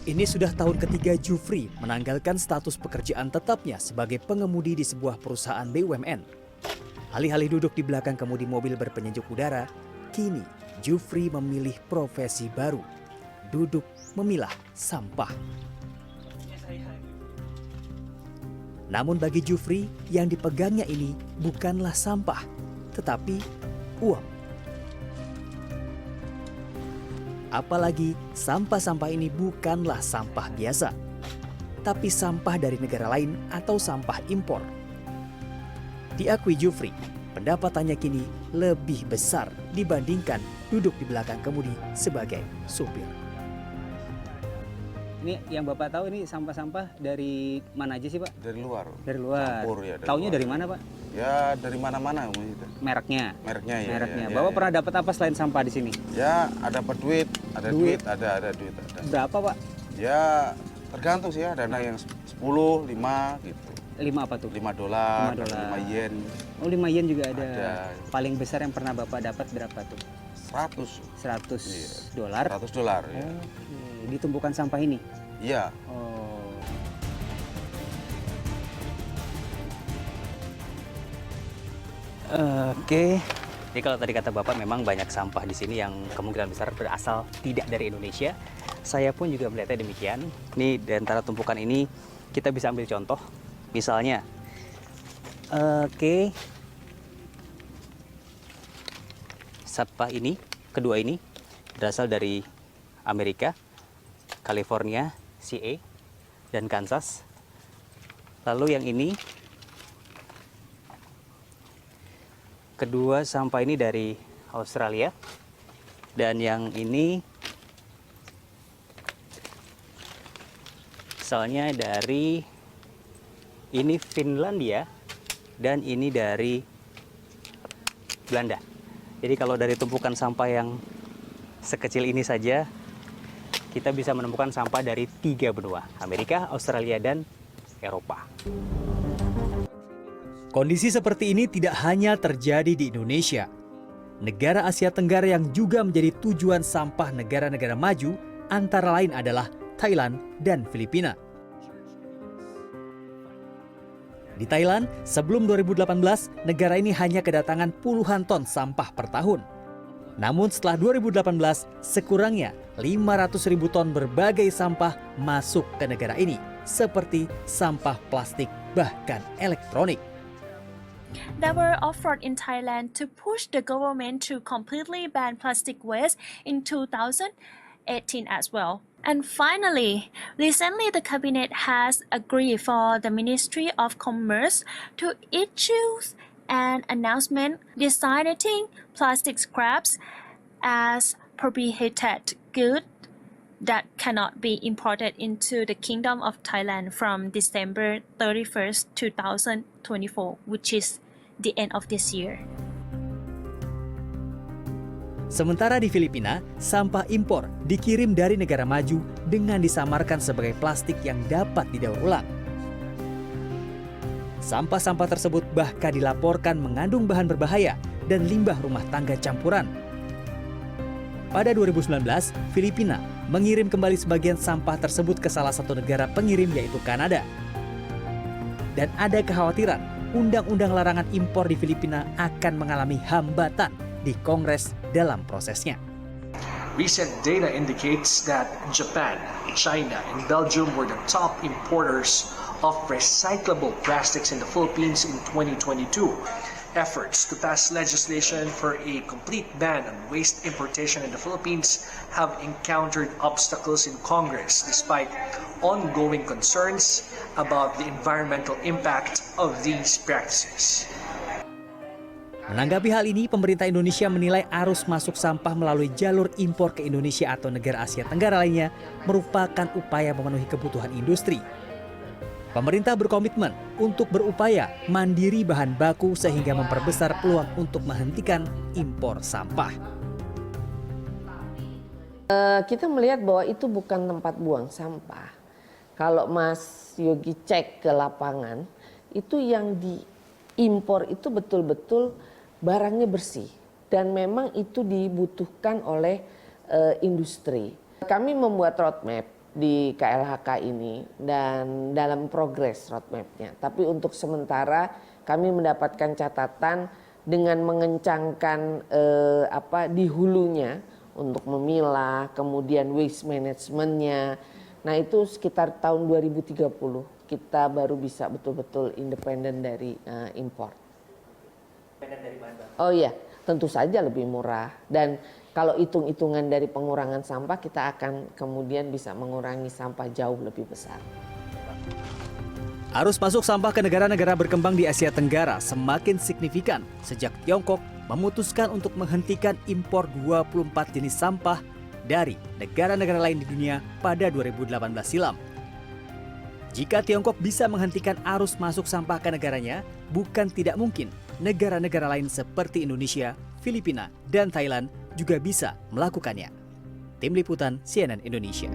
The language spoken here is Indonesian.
Ini sudah tahun ketiga Jufri menanggalkan status pekerjaan tetapnya sebagai pengemudi di sebuah perusahaan BUMN. Alih-alih duduk di belakang kemudi mobil berpenyejuk udara, kini Jufri memilih profesi baru, duduk memilah sampah. Namun bagi Jufri, yang dipegangnya ini bukanlah sampah, tetapi uang. Apalagi sampah-sampah ini bukanlah sampah biasa, tapi sampah dari negara lain atau sampah impor. Diakui Jufri, pendapatannya kini lebih besar dibandingkan duduk di belakang kemudi sebagai supir. Ini yang Bapak tahu ini sampah-sampah dari mana aja sih Pak? Dari luar. Dari luar. Campur ya. Taunya dari mana Pak? Ya dari mana-mana. Mereknya. Mereknya ya. Mereknya. Ya, Bapak ya, pernah dapat apa selain sampah di sini? Ya ada duit, ada Duit. duit, ada duit. Ada. Berapa Pak? Ya tergantung sih ya, dana yang 10, 5 gitu. 5 apa tuh? $5, 5 yen. Oh 5 yen juga ada. Ada. Paling besar yang pernah Bapak dapat berapa tuh? 100. 100 Iya. dolar. $100 ya. Oke. Di tumpukan sampah ini? Iya. Oh. Oke. Jadi kalau tadi kata Bapak memang banyak sampah di sini yang kemungkinan besar berasal tidak dari Indonesia. Saya pun juga melihatnya demikian. Ini di antara tumpukan ini kita bisa ambil contoh. Misalnya, sampah ini, kedua ini berasal dari Amerika, California, CA, dan Kansas. Lalu yang ini, kedua sampah ini dari Australia. Dan yang ini, misalnya dari, ini Finlandia, dan ini dari Belanda. Jadi kalau dari tumpukan sampah yang sekecil ini saja, kita bisa menemukan sampah dari 3 benua, Amerika, Australia, dan Eropa. Kondisi seperti ini tidak hanya terjadi di Indonesia. Negara Asia Tenggara yang juga menjadi tujuan sampah negara-negara maju antara lain adalah Thailand dan Filipina. Di Thailand, sebelum 2018, negara ini hanya kedatangan puluhan ton sampah per tahun. Namun setelah 2018, sekurangnya 500.000 ton berbagai sampah masuk ke negara ini, seperti sampah plastik bahkan elektronik. There were efforts in Thailand to push the government to completely ban plastic waste in 2018 as well. And finally, recently the cabinet has agreed for the Ministry of Commerce to issue an announcement designating plastic scraps as prohibited good that cannot be imported into the Kingdom of Thailand from December 31st, 2024, which is the end of this year. Sementara di Filipina, sampah impor dikirim dari negara maju dengan disamarkan sebagai plastik yang dapat didaur ulang. Sampah-sampah tersebut bahkan dilaporkan mengandung bahan berbahaya dan limbah rumah tangga campuran. Pada 2019, Filipina mengirim kembali sebagian sampah tersebut ke salah satu negara pengirim yaitu Kanada. Dan ada kekhawatiran undang-undang larangan impor di Filipina akan mengalami hambatan di Kongres dalam prosesnya. Recent data indicates that Japan, China, and Belgium were the top importers of recyclable plastics in the Philippines in 2022. Efforts to pass legislation for a complete ban on waste importation in the Philippines have encountered obstacles in Congress despite ongoing concerns about the environmental impact of these practices. Menanggapi hal ini, pemerintah Indonesia menilai arus masuk sampah melalui jalur impor ke Indonesia atau negara Asia Tenggara lainnya merupakan upaya memenuhi kebutuhan industri. Pemerintah berkomitmen untuk berupaya mandiri bahan baku sehingga memperbesar peluang untuk menghentikan impor sampah. Kita melihat bahwa itu bukan tempat buang sampah. Kalau Mas Yogi cek ke lapangan, itu yang diimpor itu betul-betul barangnya bersih. Dan memang itu dibutuhkan oleh industri. Kami membuat roadmap di KLHK ini dan dalam progres roadmap-nya. Tapi untuk sementara kami mendapatkan catatan dengan mengencangkan di hulunya untuk memilah, kemudian waste management-nya. Nah itu sekitar tahun 2030 kita baru bisa betul-betul independen dari impor. Oh iya, tentu saja lebih murah. Dan kalau hitung-hitungan dari pengurangan sampah, kita akan kemudian bisa mengurangi sampah jauh lebih besar. Arus masuk sampah ke negara-negara berkembang di Asia Tenggara semakin signifikan sejak Tiongkok memutuskan untuk menghentikan impor 24 jenis sampah dari negara-negara lain di dunia pada 2018 silam. Jika Tiongkok bisa menghentikan arus masuk sampah ke negaranya, bukan tidak mungkin negara-negara lain seperti Indonesia, Filipina, dan Thailand juga bisa melakukannya. Tim Liputan CNN Indonesia.